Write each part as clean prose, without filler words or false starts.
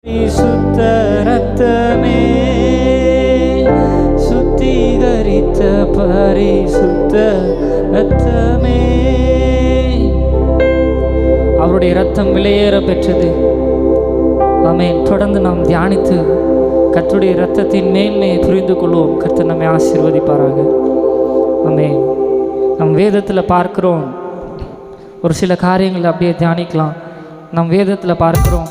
பரிசுத்த ரத்தமே, சுத்திகரித்த பரிசுத்த ரத்தமே. அவருடைய ரத்தம் விலையேற பெற்றது. ஆமென். தொடர்ந்து நாம் தியானித்து கர்த்தருடைய இரத்தத்தின் மேன்மையை புரிந்து கொள்வோம். கர்த்தர் நம்மை ஆசீர்வதிப்பாராக. ஆமென். நம் வேதத்தில் பார்க்கிறோம், ஒரு சில காரியங்களை அப்படியே தியானிக்கலாம். நம் வேதத்தில் பார்க்கிறோம்,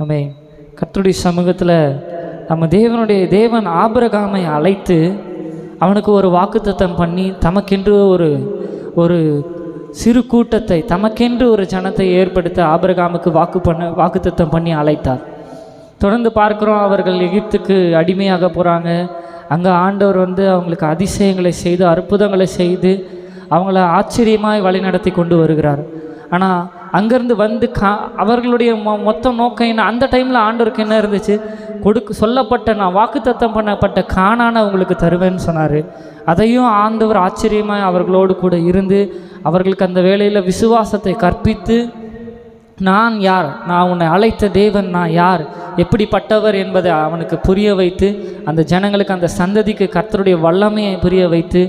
ஆமென், கர்த்தருடைய சமூகத்தில் நம்ம தேவன் ஆபிரகாமை அழைத்து அவனுக்கு ஒரு வாக்குத்தத்தம் பண்ணி தமக்கென்று ஒரு சிறு கூட்டத்தை, தமக்கென்று ஒரு ஜனத்தை ஏற்படுத்த ஆபிரகாமுக்கு வாக்குத்தத்தம் பண்ணி அழைத்தார். தொடர்ந்து பார்க்குறோம், அவர்கள் எகிப்துக்கு அடிமையாக போகிறாங்க. அங்கே ஆண்டவர் அவங்களுக்கு அதிசயங்களை செய்து அற்புதங்களை செய்து அவங்கள ஆச்சரியமாய் வழிநடத்தி கொண்டு வருகிறார். ஆனால் அங்கேருந்து அவர்களுடைய மொத்த நோக்கம் என்ன? அந்த டைமில் ஆண்டவருக்கு என்ன இருந்துச்சு? சொல்லப்பட்ட நான் வாக்குத்தத்தம் பண்ணப்பட்ட கானானை உங்களுக்கு தருவேன்னு சொன்னார். அதையும் ஆண்டவர் ஆச்சரியமாய் அவர்களோடு கூட இருந்து அவர்களுக்கு அந்த வேளையில் விசுவாசத்தை கற்பித்து, நான் யார், நான் உன்னை அழைத்த தேவன் நான் யார், எப்படிப்பட்டவர் என்பதை அவனுக்கு புரிய வைத்து, அந்த ஜனங்களுக்கு, அந்த சந்ததிக்கு கர்த்தருடைய வல்லமையை புரிய வைத்து,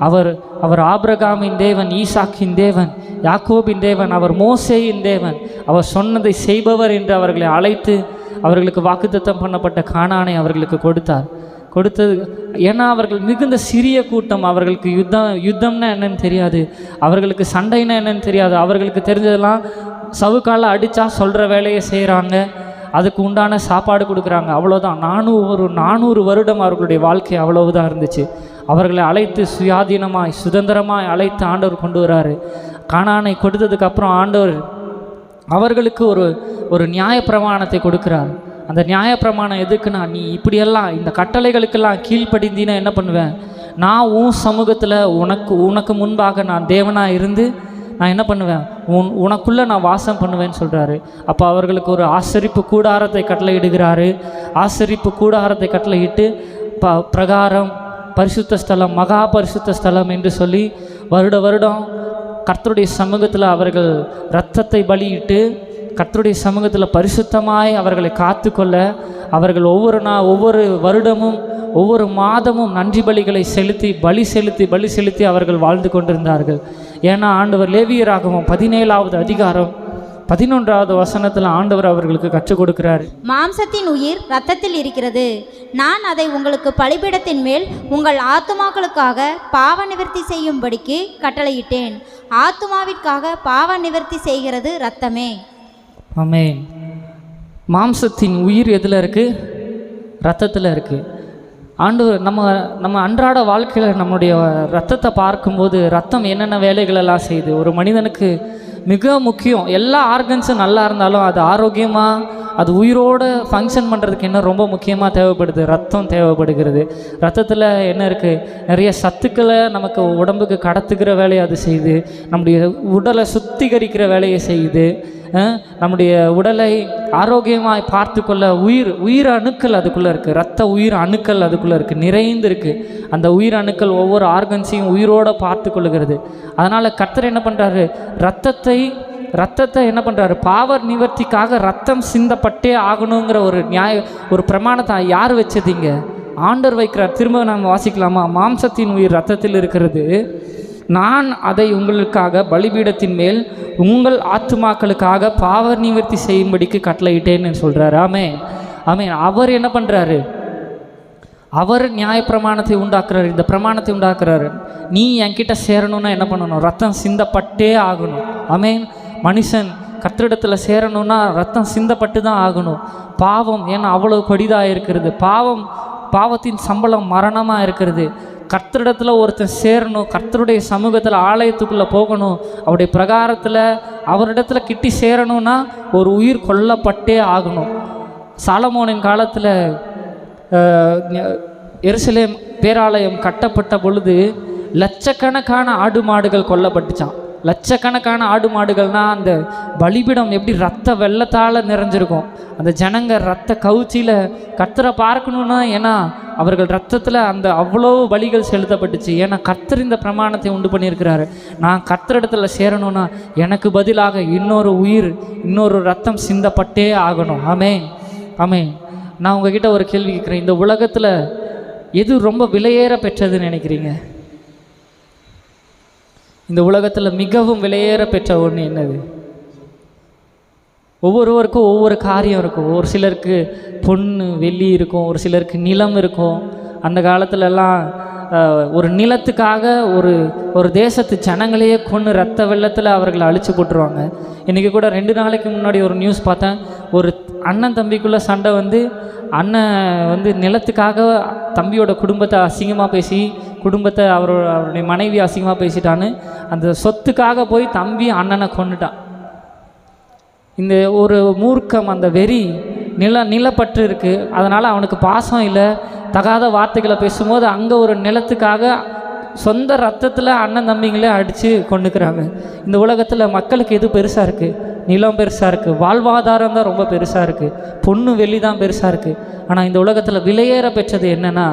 அவர் ஆபிரகாமின் தேவன், ஈசாக்கின் தேவன், யாக்கோபின் தேவன், அவர் மோசேயின் தேவன், அவர் சொன்னதை செய்பவர் என்று அவர்களை அழைத்து அவர்களுக்கு வாக்குத்தத்தம் பண்ணப்பட்ட கானானை அவர்களுக்கு கொடுத்தது. ஏன்னா அவர்கள் மிகுந்த சிறிய கூட்டம். அவர்களுக்கு யுத்தம்னா என்னன்னு தெரியாது, அவர்களுக்கு சண்டைன்னா என்னன்னு தெரியாது. அவர்களுக்கு தெரிஞ்சதெல்லாம் சவுக்கால அடித்தா சொல்கிற வேலையை செய்கிறாங்க, அதுக்கு உண்டான சாப்பாடு கொடுக்குறாங்க, அவ்வளோதான். 400 வருடம் அவர்களுடைய வாழ்க்கை அவ்வளவுதான் இருந்துச்சு. அவர்களை அழைத்து சுயாதீனமாய் சுதந்திரமாய் அழைத்து ஆண்டவர் கொண்டு வராரு. கானானை கொடுத்ததுக்கப்புறம் ஆண்டவர் அவர்களுக்கு ஒரு நியாயப்பிரமாணத்தை கொடுக்குறார். அந்த நியாயப்பிரமாணம் எதுக்குன்னா, நீ இப்படியெல்லாம் இந்த கட்டளைகளுக்கெல்லாம் கீழ்ப்படிந்தீன்னா என்ன பண்ணுவேன், நான் உன் சமூகத்தில் உனக்கு முன்பாக நான் தேவனாக இருந்து நான் என்ன பண்ணுவேன், உனக்குள்ளே நான் வாசம் பண்ணுவேன்னு சொல்கிறாரு. அப்போ அவர்களுக்கு ஒரு ஆசரிப்பு கூடாரத்தை கட்டளையிடுகிறாரு. ஆசரிப்பு கூடாரத்தை கட்டளையிட்டு பிரகாரம், பரிசுத்த ஸ்தலம், மகா பரிசுத்த ஸ்தலம் என்று சொல்லி வருடம் கர்த்தருடைய சமூகத்தில் அவர்கள் இரத்தத்தை பலியிட்டு கர்த்தருடைய சமூகத்தில் பரிசுத்தமாய் அவர்களை காத்து கொள்ள அவர்கள் ஒவ்வொரு வருடமும் ஒவ்வொரு மாதமும் நன்றி பலிகளை பலி செலுத்தி அவர்கள் வாழ்ந்து கொண்டிருந்தார்கள். ஏன்னா ஆண்டவர் லேவியராகமம் 17வது அதிகாரம் 11வது வசனத்தில் ஆண்டவர் அவர்களுக்கு கற்றுக் கொடுக்கிறார். மாம்சத்தின் உயிர் இரத்தத்தில் இருக்கிறது, நான் அதை உங்களுக்கு பலிபீடத்தின் மேல் உங்கள் ஆத்துமாக்களுக்காக பாவ நிவர்த்தி செய்யும்படிக்கு கட்டளையிட்டேன். ஆத்துமாவிற்காக பாவ நிவர்த்தி செய்கிறது இரத்தமே. ஆமென். மாம்சத்தின் உயிர் எதில் இருக்குது? இரத்தத்தில் இருக்குது. ஆண்டவர் நம்ம அன்றாட வாழ்க்கையில் நம்முடைய ரத்தத்தை பார்க்கும்போது ரத்தம் என்னென்ன வேலைகளெல்லாம் செய்யுது. ஒரு மனிதனுக்கு மிக முக்கியம், எல்லா ஆர்கன்ஸும் நல்லா இருந்தாலும் அது ஆரோக்கியமாக அது உயிரோடு ஃபங்க்ஷன் பண்ணுறதுக்கு என்ன ரொம்ப முக்கியமாக தேவைப்படுது? ரத்தம் தேவைப்படுகிறது. ரத்தத்தில் என்ன இருக்குது? நிறைய சத்துக்களை நமக்கு உடம்புக்கு கடத்துக்கிற வேலையை அது செய்யுது. நம்முடைய உடலை சுத்திகரிக்கிற வேலையை செய்யுது. நம்முடைய உடலை ஆரோக்கியமாக பார்த்து கொள்ள உயிர் அணுக்கள் அதுக்குள்ளே இருக்குது. ரத்த உயிர் அணுக்கள் அதுக்குள்ளே இருக்குது, நிறைந்து இருக்குது. அந்த உயிர் அணுக்கள் ஒவ்வொரு ஆர்கன்ஸையும் உயிரோடு பார்த்து கொள்ளுகிறது. அதனால் கர்த்தர் என்ன பண்ணுறாரு? ரத்தத்தை என்ன பண்ணுறாரு? பாவ நிவர்த்திக்காக ரத்தம் சிந்தப்பட்டே ஆகணுங்கிற ஒரு பிரமாணத்தை யார் வச்சதிங்க? ஆண்டவர் வைக்கிறார். திரும்ப நாம் வாசிக்கலாமா? மாம்சத்தின் உயிர் ரத்தத்தில் இருக்கிறது, நான் அதை உங்களுக்காக பலிபீடத்தின் மேல் உங்கள் ஆத்துமாக்களுக்காக பாவ நிவர்த்தி செய்யும்படிக்கு கட்டளையிட்டேன்னு சொல்கிறாரு. ஆமென். அவர் என்ன பண்ணுறாரு? அவர் நியாயப்பிரமாணத்தை உண்டாக்குறாரு, இந்த பிரமாணத்தை உண்டாக்குறாரு. நீ என்கிட்ட சேரணும்னா என்ன பண்ணணும்? ரத்தம் சிந்தப்பட்டே ஆகணும். ஆமென். மனுஷன் கர்த்தரிடத்தில் சேரணும்னா ரத்தம் சிந்தப்பட்டு தான் ஆகணும். பாவம் ஏன்னா அவ்வளவு கொடிதாக இருக்கிறது. பாவத்தின் சம்பளம் மரணமாக இருக்கிறது. கர்த்தரிடத்தில் ஒருத்தன் சேரணும், கர்த்தருடைய சமூகத்தில் ஆலயத்துக்குள்ளே போகணும், அவருடைய பிரகாரத்தில் அவரிடத்துல கிட்டி சேரணும்னா ஒரு உயிர் கொல்லப்பட்டே ஆகணும். சாலமோனின் காலத்தில் எருசலேம் பேராலயம் கட்டப்பட்ட பொழுது லட்சக்கணக்கான ஆடு மாடுகள் கொல்லப்பட்டுச்சான். லட்சக்கணக்கான ஆடு மாடுகள்னால் அந்த பலிபீடம் எப்படி ரத்த வெள்ளத்தால் நிறைஞ்சிருக்கும். அந்த ஜனங்க ரத்த கவுச்சியில் கர்த்தரை பார்க்கணுன்னா, ஏன்னா அவர்கள் ரத்தத்தில் அந்த அவ்வளோ பலிகள் செலுத்தப்பட்டுச்சு. ஏன்னா கர்த்தர் இந்த பிரமாணத்தை உண்டு பண்ணியிருக்கிறாரு. நான் கர்த்தரிடத்துல சேரணும்னா எனக்கு பதிலாக இன்னொரு உயிர், இன்னொரு ரத்தம் சிந்தப்பட்டே ஆகணும். ஆமென், ஆமென். நான் உங்ககிட்ட ஒரு கேள்வி கேட்குறேன். இந்த உலகத்தில் எது ரொம்ப விலையேற பெற்றதுன்னு நினைக்கிறீங்க? இந்த உலகத்தில் மிகவும் விலையேற பெற்ற ஒன்று என்னது? ஒவ்வொருவருக்கும் ஒவ்வொரு காரியம் இருக்கும். ஒரு சிலருக்கு பொண்ணு வெள்ளி இருக்கும், ஒரு சிலருக்கு நிலம் இருக்கும். அந்த காலத்துலலாம் ஒரு நிலத்துக்காக ஒரு தேசத்து ஜனங்களையே கொன்று ரத்த வெள்ளத்தில் அவர்களை அழிச்சு போட்டுருவாங்க. இன்றைக்கி கூட 2 நாளைக்கு முன்னாடி ஒரு நியூஸ் பார்த்தேன். ஒரு அண்ணன் தம்பிக்குள்ளே சண்டை வந்து அண்ணன் நிலத்துக்காக தம்பியோட குடும்பத்தை அசிங்கமாக பேசி, குடும்பத்தை அவருடைய மனைவி அசிங்கமாக பேசிட்டான்னு அந்த சொத்துக்காக போய் தம்பி அண்ணனை கொன்னுட்டான். இந்த ஒரு மூர்க்கம், அந்த வெறி, நிலப்பற்று இருக்குது. அதனால் அவனுக்கு பாசம் இல்லை. தகாத வார்த்தைகளை பேசும்போது அங்கே ஒரு நிலத்துக்காக சொந்த ரத்தத்தில் அண்ணன் தம்பிங்களே அடித்து கொண்டுக்கிறாங்க. இந்த உலகத்தில் மக்களுக்கு எது பெருசாக இருக்குது? நிலம் பெருசாக இருக்குது, வாழ்வாதாரம் தான் ரொம்ப பெருசாக இருக்குது, பொண்ணு வெள்ளி தான் பெருசாக இருக்குது. ஆனால் இந்த உலகத்தில் விலையேற பெற்றது என்னென்னா,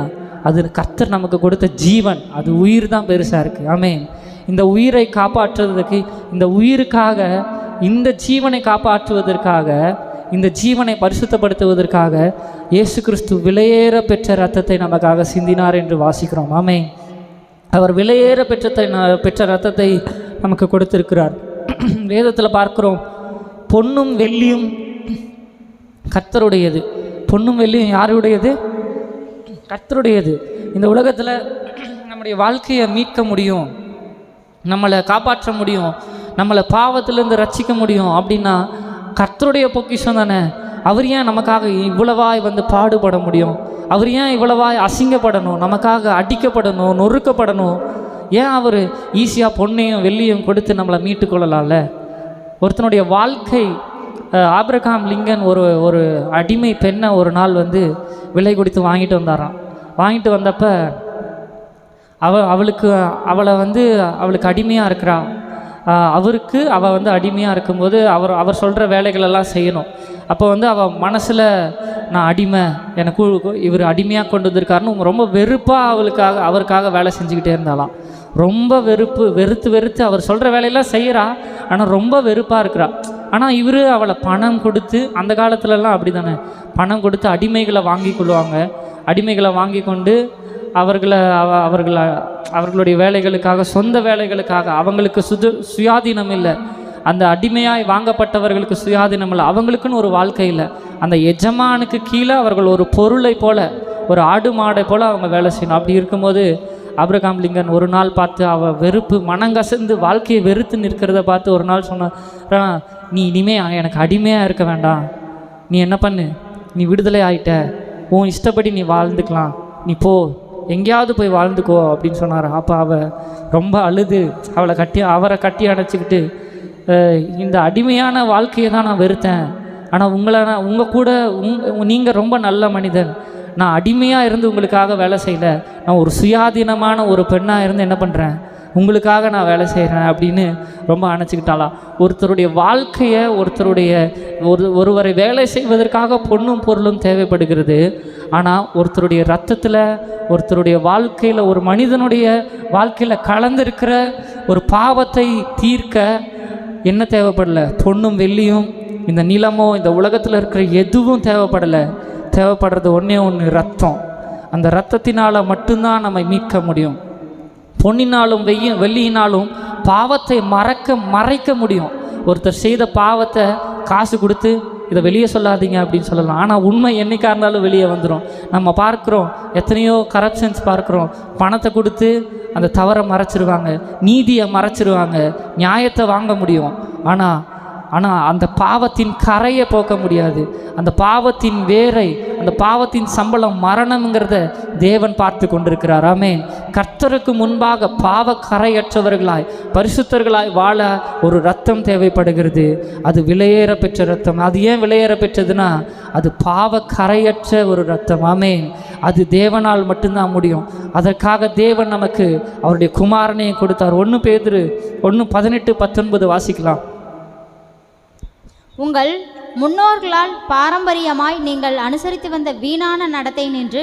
அது கர்த்தர் நமக்கு கொடுத்த ஜீவன், அது உயிர் தான் பெருசாக இருக்குது. ஆமென். இந்த உயிரை காப்பாற்றுவதற்கு, இந்த உயிருக்காக, இந்த ஜீவனை காப்பாற்றுவதற்காக, இந்த ஜீவனை பரிசுத்தப்படுத்துவதற்காக இயேசு கிறிஸ்து விலையேற பெற்ற இரத்தத்தை நமக்காக சிந்தினார் என்று வாசிக்கிறோம். ஆமென். அவர் விலையேற பெற்ற இரத்தத்தை நமக்கு கொடுத்திருக்கிறார். வேதத்தில் பார்க்கிறோம், பொன்னும் வெள்ளியும் கர்த்தருடையது. பொன்னும் வெள்ளியும் யாருடையது? கர்த்தருடையது. இந்த உலகத்தில் நம்முடைய வாழ்க்கையை மீட்க முடியும், நம்மளை காப்பாற்ற முடியும், நம்மளை பாவத்திலேருந்து ரட்சிக்க முடியும் அப்படின்னா கர்த்தருடைய பொக்கிஷம் தானே. அவர் ஏன் நமக்காக இவ்வளவாய் பாடுபட முடியும்? அவர் ஏன் இவ்வளவாய் அசிங்கப்படணும், நமக்காக அடிக்கப்படணும், நொறுக்கப்படணும்? ஏன் அவர் ஈஸியாக பொன்னையும் வெள்ளியும் கொடுத்து நம்மளை மீட்டு கொள்ளலாம்ல? ஒருத்தனுடைய வாழ்க்கை, ஆபிரகாம் லிங்கன் ஒரு அடிமை பெண்ணை ஒரு நாள் விலை கொடுத்து வாங்கிட்டு வந்தாராம். வாங்கிட்டு வந்தப்போ அவளுக்கு அடிமையாக இருக்கிறா. அவருக்கு அவள் அடிமையாக இருக்கும்போது அவர் சொல்கிற வேலைகளெல்லாம் செய்யணும். அப்போ அவள் மனசில் நான் அடிமை, எனக்கு இவர் அடிமையாக கொண்டு வந்திருக்காருன்னு ரொம்ப வெறுப்பாக அவருக்காக வேலை செஞ்சுக்கிட்டே இருந்தாலாம். ரொம்ப வெறுத்து அவர் சொல்கிற வேலையெல்லாம் செய்கிறா, ஆனால் ரொம்ப வெறுப்பாக இருக்கிறா. ஆனால் இவர் அவளை பணம் கொடுத்து, அந்த காலத்துலலாம் அப்படி தானே, பணம் கொடுத்து அடிமைகளை வாங்கி கொள்வாங்க. அடிமைகளை வாங்கி கொண்டு அவர்களுடைய வேலைகளுக்காக, சொந்த வேலைகளுக்காக, அவங்களுக்கு சுயாதீனம் இல்லை. அந்த அடிமையாய் வாங்கப்பட்டவர்களுக்கு சுயாதீனம் இல்லை, அவங்களுக்குன்னு ஒரு வாழ்க்கை இல்லை. அந்த எஜமானுக்கு கீழே அவர்கள் ஒரு பொருளை போல், ஒரு ஆடு மாடை போல் அவங்க வேலை செய்யணும். அப்படி இருக்கும்போது ஆபிரகாம் லிங்கன் ஒரு நாள் பார்த்து, வெறுப்பு மனங்கசந்து வாழ்க்கையை வெறுத்து நிற்கிறத பார்த்து ஒரு நாள் சொன்ன, நீ இனிமே எனக்கு அடிமையாக இருக்க வேண்டாம், நீ என்ன பண்ணு, நீ விடுதலை ஆகிட்ட, உன் இஷ்டப்படி நீ வாழ்ந்துக்கலாம், நீ போ, எங்கேயாவது போய் வாழ்ந்துக்கோ அப்படின்னு சொன்னார். அப்போ அவள் ரொம்ப அழுது அவரை கட்டி அணைச்சிக்கிட்டு, இந்த அடிமையான வாழ்க்கையை தான் நான் வெறுத்தேன், ஆனால் உங்கள் கூட நீங்கள் ரொம்ப நல்ல மனிதன், நான் அடிமையாக இருந்து உங்களுக்காக வேலை செய்யலை, நான் ஒரு சுயாதீனமான ஒரு பெண்ணாக இருந்து என்ன பண்ணுறேன், உங்களுக்காக நான் வேலை செய்கிறேன் அப்படின்னு ரொம்ப அணைச்சிக்கிட்டாலாம். ஒருத்தருடைய வாழ்க்கையை, ஒருவரை வேலை செய்வதற்காக பொண்ணும் பொருளும் தேவைப்படுகிறது. ஆனால் ஒருத்தருடைய ரத்தத்தில், ஒருத்தருடைய வாழ்க்கையில், ஒரு மனிதனுடைய வாழ்க்கையில் கலந்திருக்கிற ஒரு பாவத்தை தீர்க்க என்ன தேவைப்படலை? பொண்ணும் வெள்ளியும், இந்த நிலமோ, இந்த உலகத்தில் இருக்கிற எதுவும் தேவைப்படலை. தேவைப்படுறது ஒன்று, ரத்தம். அந்த ரத்தத்தினால் மட்டும்தான் நம்மை மீட்க முடியும். பொன்னினாலும் வெள்ளியினாலும் பாவத்தை மறைக்க முடியும். ஒருத்தர் செய்த பாவத்தை காசு கொடுத்து இதை வெளியே சொல்லாதீங்க அப்படின்னு சொல்லலாம். ஆனால் உண்மை என்னைக்காக இருந்தாலும் வெளியே வந்துடும். நம்ம பார்க்குறோம், எத்தனையோ கரப்ஷன்ஸ் பார்க்குறோம். பணத்தை கொடுத்து அந்த தவறை மறைச்சிருவாங்க, நீதியை மறைச்சிருவாங்க, நியாயத்தை வாங்க முடியும். ஆனால் அந்த பாவத்தின் கரையை போக்க முடியாது. அந்த பாவத்தின் வேரை, அந்த பாவத்தின் சம்பளம் மரணம்ங்கிறத தேவன் பார்த்து கொண்டிருக்கிறார். ஆமென். கர்த்தருக்கு முன்பாக பாவ கரையற்றவர்களாய், பரிசுத்தர்களாய் வாழ ஒரு ரத்தம் தேவைப்படுகிறது. அது விலையேற பெற்ற ரத்தம். அது ஏன் விலையேற பெற்றதுன்னா, அது பாவ கரையற்ற ஒரு ரத்தம். ஆமென். அது தேவனால் மட்டும்தான் முடியும். அதற்காக தேவன் நமக்கு அவருடைய குமாரனையை கொடுத்தார். 1 பேதுரு 1:18-19 வாசிக்கலாம். உங்கள் முன்னோர்களால் பாரம்பரியமாய் நீங்கள் அனுசரித்து வந்த வீணான நடத்தை நின்று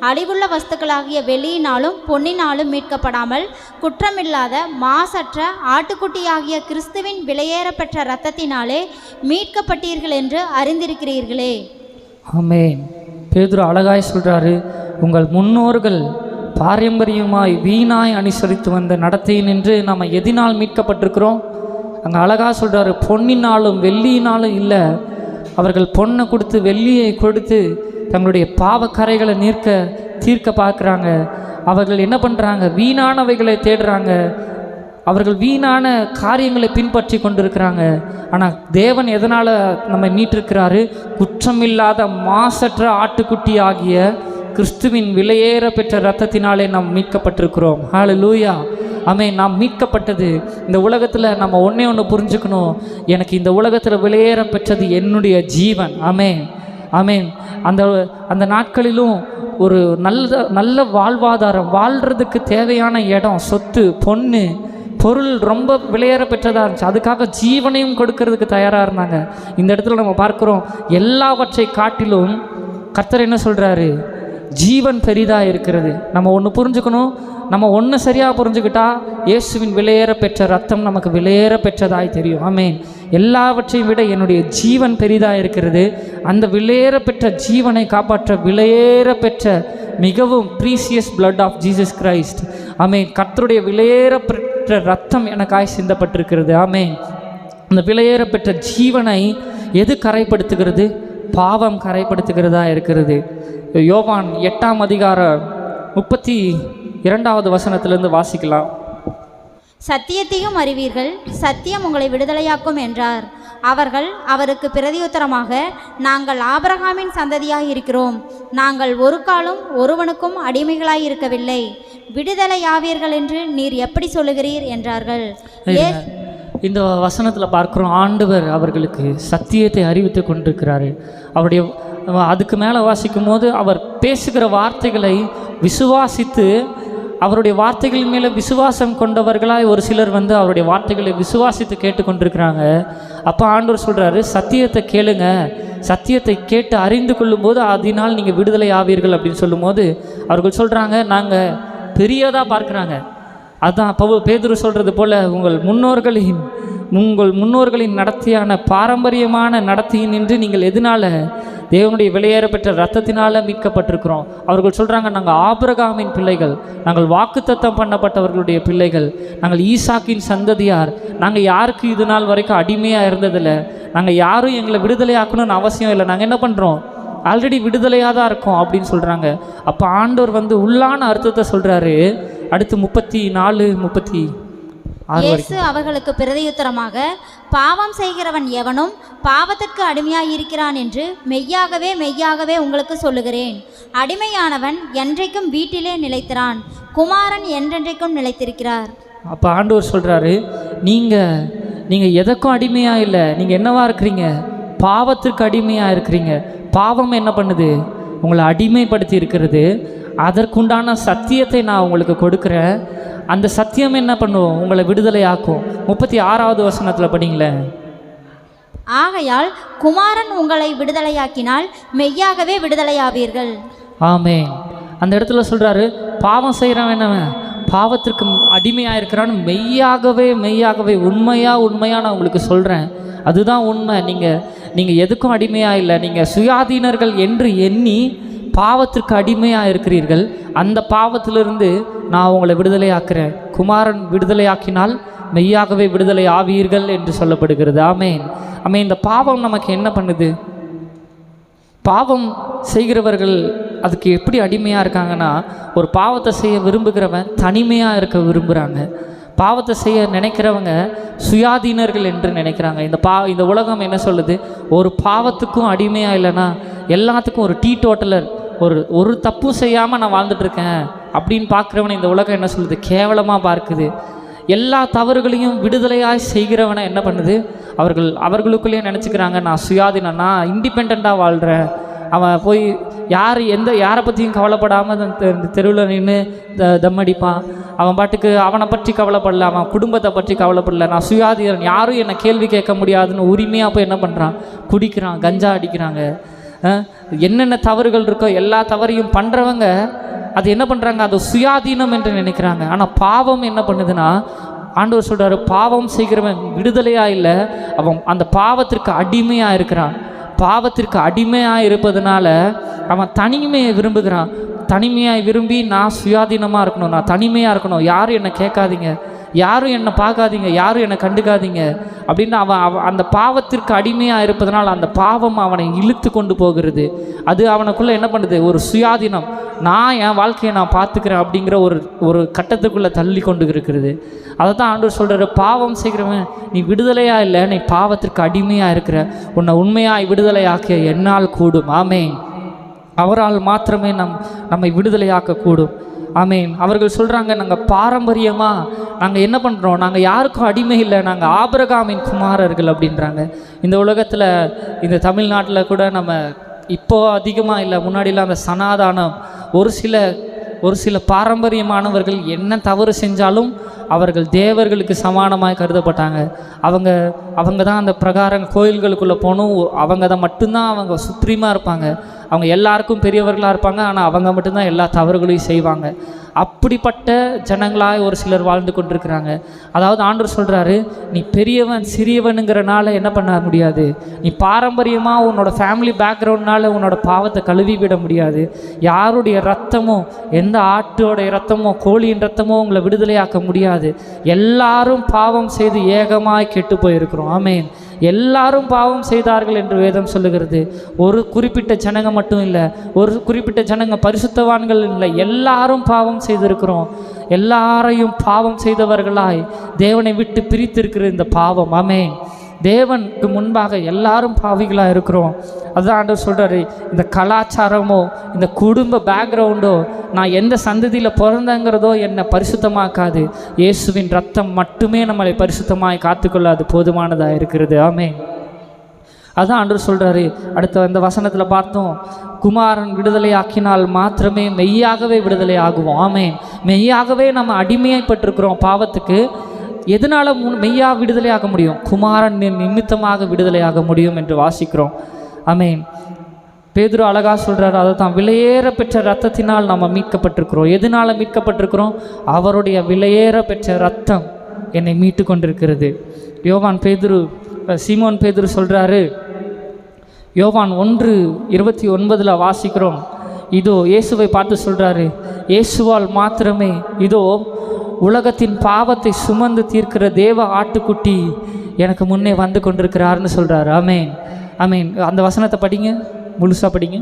அழிவுள்ள வஸ்துக்களாகிய வெள்ளியினாலும் பொன்னினாலும் மீட்கப்படாமல் குற்றமில்லாத மாசற்ற ஆட்டுக்குட்டியாகிய கிறிஸ்துவின் விலையேறப்பெற்ற இரத்தத்தினாலே மீட்கப்பட்டீர்கள் என்று அறிந்திருக்கிறீர்களே. ஆமென். பேதுரு அழகாய் சொல்கிறாரு, உங்கள் முன்னோர்கள் பாரம்பரியமாய் வீணாய் அனுசரித்து வந்த நடத்தை நின்று நம்ம எதினால் மீட்கப்பட்டிருக்கிறோம்? அங்கே அழகாக சொல்கிறாரு, பொன்னினாலும் வெள்ளியினாலும் இல்லை. அவர்கள் பொன்னை கொடுத்து வெள்ளியை கொடுத்து தங்களுடைய பாவக்கரைகளை தீர்க்க பார்க்குறாங்க. அவர்கள் என்ன பண்ணுறாங்க? வீணானவைகளை தேடுறாங்க. அவர்கள் வீணான காரியங்களை பின்பற்றி கொண்டிருக்கிறாங்க. ஆனால் தேவன் எதனால் நம்ம மீட்டிருக்கிறாரு? குற்றமில்லாத மாசற்ற ஆட்டுக்குட்டி ஆகிய கிறிஸ்துவின் விலையேற பெற்ற இரத்தத்தினாலே நாம் மீட்கப்பட்டிருக்கிறோம். ஹல்லேலூயா. ஆமென். நாம் மீட்கப்பட்டது இந்த உலகத்தில் நம்ம ஒன்று புரிஞ்சுக்கணும். எனக்கு இந்த உலகத்தில் விலையேற பெற்றது என்னுடைய ஜீவன். ஆமென், ஆமென். அந்த நாட்களிலும் ஒரு நல்ல வாழ்வாதாரம், வாழ்கிறதுக்கு தேவையான இடம், சொத்து, பொருள் ரொம்ப விலையேற பெற்றதாக இருந்துச்சு. அதுக்காக ஜீவனையும் கொடுக்கறதுக்கு தயாராக இருந்தாங்க. இந்த இடத்துல நம்ம பார்க்குறோம், எல்லாவற்றை காட்டிலும் கர்த்தர் என்ன சொல்கிறாரு? ஜீவன் பெரிதாக இருக்கிறது. நம்ம ஒன்று புரிஞ்சுக்கணும். நம்ம ஒன்று சரியாக புரிஞ்சுக்கிட்டா இயேசுவின் விலையேற பெற்ற ரத்தம் நமக்கு விலையேற பெற்றதாய் தெரியும். ஆமென். எல்லாவற்றையும் விட என்னுடைய ஜீவன் பெரிதாக இருக்கிறது. அந்த விலையேற பெற்ற ஜீவனை காப்பாற்ற விலையேற பெற்ற மிகவும் precious blood of Jesus Christ. Amen. கர்த்தருடைய விலையேற பெற்ற ரத்தம் எனக்காய் சிந்தப்பட்டிருக்கிறது. ஆமென். அந்த விலையேற பெற்ற ஜீவனை எது கரைப்படுத்துகிறது? பாவம் கரைப்படுத்துகிறதா இருக்கிறது. யோவான் 8ஆம் அதிகாரம் 32வது வசனத்திலிருந்து வாசிக்கலாம். சத்தியத்தையும் அறிவீர்கள், சத்தியம் உங்களை விடுதலையாக்கும் என்றார். அவர்கள் அவருக்கு பிரதியுத்தரமாக, நாங்கள் ஆபிரகாமின் சந்ததியாய் இருக்கிறோம். நாங்கள் ஒரு காலம் ஒருவனுக்கும் அடிமைகளாய் இருக்கவில்லை. விடுதலையாவீர்கள் என்று நீர் எப்படி சொல்லுகிறீர் என்றார்கள். இந்த வசனத்தில் பார்க்குறோம், ஆண்டவர் அவர்களுக்கு சத்தியத்தை அறிவித்து கொண்டிருக்கிறாரு. அவருடைய அதுக்கு மேலே வாசிக்கும் போது அவர் பேசுகிற வார்த்தைகளை விசுவாசித்து, அவருடைய வார்த்தைகள் மேலே விசுவாசம் கொண்டவர்களாய் ஒரு சிலர் அவருடைய வார்த்தைகளை விசுவாசித்து கேட்டுக்கொண்டிருக்கிறாங்க. அப்போ ஆண்டவர் சொல்கிறாரு, சத்தியத்தை கேளுங்க, சத்தியத்தை கேட்டு அறிந்து கொள்ளும்போது அதனால் நீங்கள் விடுதலை ஆவீர்கள் அப்படின்னு சொல்லும்போது அவர்கள் சொல்கிறாங்க, நாங்கள் பெரியதாக பார்க்குறாங்க. அதுதான் பேதுரு சொல்கிறது போல், உங்கள் முன்னோர்களின் நடத்தியான பாரம்பரியமான நடத்தியினின்று நீங்கள் எதனால்? தேவனுடைய விலையேற பெற்ற இரத்தத்தினால மீட்கப்பட்டிருக்கிறோம். அவர்கள் சொல்கிறாங்க, நாங்கள் ஆபிரகாமின் பிள்ளைகள், நாங்கள் வாக்குத்தத்தம் பண்ணப்பட்டவர்களுடைய பிள்ளைகள், நாங்கள் ஈசாக்கின் சந்ததியார், நாங்கள் யாருக்கு இது நாள் வரைக்கும் அடிமையாக இருந்ததில்லை, நாங்கள் யாரும் எங்களை விடுதலை ஆக்கணும்னு அவசியம் இல்லை, நாங்கள் என்ன பண்ணுறோம்? ஆல்ரெடி விடுதலையாக தான் இருக்கோம் அப்படின்னு சொல்கிறாங்க. அப்போ ஆண்டவர் உள்ளான அர்த்தத்தை சொல்கிறாரு. அடுத்து 34-36 இயேசு அவர்களுக்கு பிரதியுத்தரமாக, பாவம் செய்கிறவன் எவனும் பாவத்திற்கு அடிமையாய் இருக்கிறான் என்று மெய்யாகவே மெய்யாகவே உங்களுக்கு சொல்லுகிறேன். அடிமையானவன் என்றைக்கும் வீட்டிலே நிலைத்திரான், குமாரன் என்றென்றைக்கும் நிலைத்திருக்கிறார். அப்போ ஆண்டவர் சொல்கிறாரு, நீங்கள் எதற்கும் அடிமையாக இல்லை, நீங்கள் என்னவா இருக்கிறீங்க? பாவத்திற்கு அடிமையாக இருக்கிறீங்க. பாவம் என்ன பண்ணுது? உங்களை அடிமைப்படுத்தி இருக்கிறது. அதற்குண்டான சத்தியத்தை நான் உங்களுக்கு கொடுக்குறேன். அந்த சத்தியம் என்ன பண்ணுவோம்? உங்களை விடுதலை ஆக்கும். 36வது வசனத்தில் படிங்களேன். ஆகையால் குமாரன் உங்களை விடுதலையாக்கினால் மெய்யாகவே விடுதலையாவீர்கள். ஆமென். அந்த இடத்துல சொல்கிறாரு, பாவம் செய்கிறவன் என்னவன்? பாவத்திற்கு அடிமையாக இருக்கிறான்னு மெய்யாகவே மெய்யாகவே உண்மையாக நான் உங்களுக்கு சொல்கிறேன். அதுதான் உண்மை. நீங்கள் எதுக்கும் அடிமையாக இல்லை, நீங்கள் சுயாதீனர்கள் என்று எண்ணி பாவத்திற்கு அடிமையாக இருக்கிறீர்கள். அந்த பாவத்திலிருந்து நான் உங்களை விடுதலை ஆக்குறேன். குமாரன் விடுதலை ஆக்கினால் மெய்யாகவே விடுதலை ஆவீர்கள் என்று சொல்லப்படுகிறது. ஆமென், ஆமென். இந்த பாவம் நமக்கு என்ன பண்ணுது? பாவம் செய்கிறவர்கள் அதுக்கு எப்படி அடிமையாக இருக்காங்கன்னா, ஒரு பாவத்தை செய்ய விரும்புகிறவன் தனிமையாக இருக்க விரும்புகிறாங்க. பாவத்தை செய்ய நினைக்கிறவங்க சுயாதீனர்கள் என்று நினைக்கிறாங்க. இந்த உலகம் என்ன சொல்லுது? ஒரு பாவத்துக்கும் அடிமையாக இல்லைன்னா எல்லாத்துக்கும் ஒரு டீடோட்டலர், ஒரு தப்பும் செய்யாமல் நான் வாழ்ந்துட்டுருக்கேன் அப்படின்னு பார்க்குறவனை இந்த உலகம் என்ன சொல்லுது? கேவலமாக பார்க்குது. எல்லா தவறுகளையும் விடுதலையாக செய்கிறவனை என்ன பண்ணுது? அவர்களுக்குள்ளேயே நினச்சிக்கிறாங்க, நான் சுயாதீனம், நான் இண்டிபெண்ட்டாக வாழ்கிறேன் அவன் போய் யாரை பற்றியும் கவலைப்படாமல் இந்த தெருவில் நின்று தம் அடிப்பான். அவன் பாட்டுக்கு அவனை பற்றி கவலைப்படல, அவன் குடும்பத்தை பற்றி கவலைப்படல. நான் சுயாதீனன், யாரும் என்னை கேள்வி கேட்க முடியாதுன்னு உரிமையாக போய் என்ன பண்ணுறான், குடிக்கிறான், கஞ்சா அடிக்கிறாங்க. என்னென்ன தவறுகள் இருக்கோ எல்லா தவறையும் பண்ணுறவங்க அது என்ன பண்ணுறாங்க, அது சுயாதீனம் என்று நினைக்கிறாங்க. ஆனால் பாவம் என்ன பண்ணுதுன்னா, ஆண்டவர் சொல்கிறாரு, பாவம் செய்கிறவன் விடுதலையாக இல்லை, அவன் அந்த பாவத்திற்கு அடிமையாக இருக்கிறான். பாவத்திற்கு அடிமையாக இருப்பதனால அவன் தனிமையை விரும்புகிறான். தனிமையாக விரும்பி நான் சுயாதீனமாக இருக்கணும், நான் தனிமையாக இருக்கணும், யாரும் என்னை கேட்காதீங்க, யாரும் என்னை பார்க்காதீங்க, யாரும் என்னை கண்டுக்காதீங்க அப்படின்னு அவன் அந்த பாவத்திற்கு அடிமையாக இருப்பதனால் அந்த பாவம் அவனை இழுத்து கொண்டு போகிறது. அது அவனுக்குள்ளே என்ன பண்ணுது, ஒரு சுயாதீனம், நான் என் வாழ்க்கையை நான் பார்த்துக்கிறேன் அப்படிங்கிற ஒரு கட்டத்துக்குள்ளே தள்ளி கொண்டு இருக்கிறது. அதை தான் ஆண்டவர் சொல்கிறாரு, பாவம் செய்கிறவன் நீ விடுதலையாக இல்லை, நீ பாவத்திற்கு அடிமையாக இருக்கிற, உன்னை உண்மையாய் விடுதலையாக்க என்னால் கூடும். ஆமேன். அவரால் மாத்திரமே நம்மை விடுதலையாக்கக்கூடும். ஆமேன். அவர்கள் சொல்கிறாங்க, நாங்கள் பாரம்பரியமாக நாங்கள் என்ன பண்ணுறோம், நாங்கள் யாருக்கும் அடிமை இல்லை, நாங்கள் ஆபிரகாமின் குமாரர்கள் அப்படின்றாங்க. இந்த உலகத்தில் இந்த தமிழ்நாட்டில் கூட நம்ம இப்போது அதிகமாக இல்லை, முன்னாடிலாம் அந்த சனாதானம், ஒரு சில பாரம்பரியமானவர்கள் என்ன தவறு செஞ்சாலும் அவர்கள் தேவர்களுக்கு சமானமாக கருதப்பட்டாங்க. அவங்க தான் அந்த பிரகாரம் கோயில்களுக்குள்ளே போகணும், அவங்க தான் மட்டும்தான் அவங்க சுப்ரீமாக இருப்பாங்க, அவங்க எல்லாருக்கும் பெரியவர்களாக இருப்பாங்க, ஆனால் அவங்க மட்டும்தான் எல்லா தவறுகளையும் செய்வாங்க. அப்படிப்பட்ட ஜனங்களாக ஒரு சிலர் வாழ்ந்து கொண்டிருக்கிறாங்க. அதாவது ஆண்டவர் சொல்கிறாரு, நீ பெரியவன் சிறியவனுங்கிறனால என்ன பண்ண முடியாது, நீ பாரம்பரியமாக உன்னோட ஃபேமிலி பேக்ரவுண்ட்னால உன்னோட பாவத்தை கழுவி விட முடியாது. யாருடைய ரத்தமோ, எந்த ஆட்டோடைய ரத்தமோ கோழியின் ரத்தமோ உங்களை விடுதலையாக்க முடியாது. எல்லாரும் பாவம் செய்து ஏகமாய் கெட்டு போயிருக்கிறோம். ஆமேன். எல்லாரும் பாவம் செய்தார்கள் என்று வேதம் சொல்லுகிறது. ஒரு குறிப்பிட்ட ஜனங்க மட்டும் இல்லை, ஒரு குறிப்பிட்ட ஜனங்க பரிசுத்தவான்கள் இல்லை, எல்லாரும் பாவம் செய்திருக்கிறோம். எல்லாரையும் பாவம் செய்தவர்களாய் தேவனை விட்டு பிரித்திருக்கிற இந்த பாவம். ஆமேன். தேவனுக்கு முன்பாக எல்லாரும் பாவிகளாக இருக்கிறோம். அதுதான் ஆண்டவர் சொல்கிறாரு, இந்த கலாச்சாரமோ இந்த குடும்ப பேக்ரவுண்டோ நான் எந்த சந்ததியில் பிறந்தங்கிறதோ என்னை பரிசுத்தமாக்காது. இயேசுவின் ரத்தம் மட்டுமே நம்மளை பரிசுத்தமாய் காத்துக்கொள்ளாது போதுமானதாக இருக்கிறது. ஆமேன். அதுதான் ஆண்டவர் சொல்கிறாரு. அடுத்த அந்த வசனத்தில் பார்த்தோம், குமாரன் விடுதலையாக்கினால் மாத்திரமே மெய்யாகவே விடுதலை ஆகுவோம். ஆமேன். மெய்யாகவே நம்ம அடிமையாய்ப்பட்டிருக்கிறோம் பாவத்துக்கு. எதனால் மெய்யாக விடுதலையாக முடியும், குமாரன் நிமித்தமாக விடுதலையாக முடியும் என்று வாசிக்கிறோம். ஆமேன். பேதுரு அழகாக சொல்கிறார், அதை தான் விலையேற பெற்ற இரத்தத்தினால் நம்ம மீட்கப்பட்டிருக்கிறோம். எதனால் மீட்கப்பட்டிருக்கிறோம், அவருடைய விலையேற பெற்ற இரத்தம் என்னை மீட்டு கொண்டிருக்கிறது. சீமோன் பேதுரு சொல்கிறாரு, யோவான் 1:29 வாசிக்கிறோம், இதோ இயேசுவை பார்த்து சொல்கிறாரு, இயேசுவால் மாத்திரமே இதோ உலகத்தின் பாவத்தை சுமந்து தீர்க்கிற தேவ ஆட்டுக்குட்டி எனக்கு முன்னே வந்து கொண்டிருக்கிறார்னு சொல்கிறார். ஆமேன். ஆமேன். அந்த வசனத்தை படிங்க, முழுசாக படிங்க.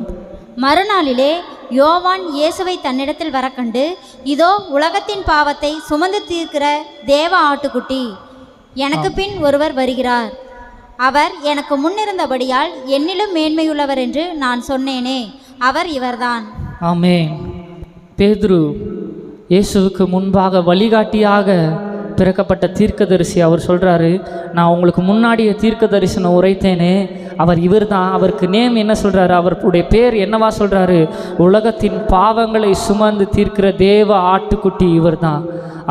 மறுநாளிலே யோவான் இயேசுவை தன்னிடத்தில் வர கண்டு, இதோ உலகத்தின் பாவத்தை சுமந்து தீர்க்கிற தேவ ஆட்டுக்குட்டி, எனக்கு பின் ஒருவர் வருகிறார், அவர் எனக்கு முன்னிருந்தபடியால் என்னிலும் மேன்மையுள்ளவர் என்று நான் சொன்னேனே, அவர் இவர்தான். ஆமேன். பேதுரு இயேசுவுக்கு முன்பாக வழிகாட்டியாக பிறக்கப்பட்ட தீர்க்கதரிசி. அவர் சொல்கிறாரு, நான் உங்களுக்கு முன்னாடியே தீர்க்க தரிசனம் உரைத்தேனே, அவர் இவர் தான். அவருக்கு நேம் என்ன சொல்கிறாரு, அவருடைய பேர் என்னவா சொல்கிறாரு, உலகத்தின் பாவங்களை சுமந்து தீர்க்கிற தேவ ஆட்டுக்குட்டி இவர் தான்.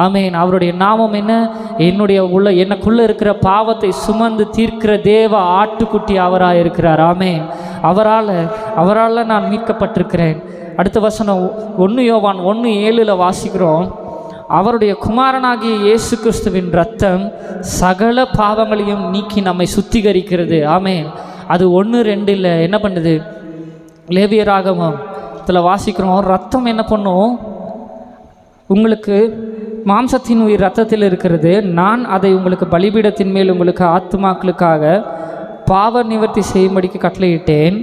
ஆமேன். அவருடைய நாமம் என்ன, எனக்குள்ளே இருக்கிற பாவத்தை சுமந்து தீர்க்கிற தேவ ஆட்டுக்குட்டி அவராக இருக்கிறார். ஆமேன். அவரால் நான் மீட்கப்பட்டிருக்கிறேன். அடுத்த வசனம் 1 யோவான் 1:7 வாசிக்கிறோம், அவருடைய குமாரனாகிய இயேசு கிறிஸ்துவின் இரத்தம் சகல பாவங்களையும் நீக்கி நம்மை சுத்திகரிக்கிறது. ஆமேன். அது 1:2 இல்லை, என்ன பண்ணுது, லேவியராகமத்தில் வாசிக்கிறோம், ரத்தம் என்ன பண்ணும், உங்களுக்கு மாம்சத்தின் உயிர் ரத்தத்தில் இருக்கிறது, நான் அதை உங்களுக்கு பலிபீடத்தின் மேல் உங்களுக்கு ஆத்துமாக்களுக்காக பாவ நிவர்த்தி செய்யும்படிக்கு கட்டளையிட்டேன்.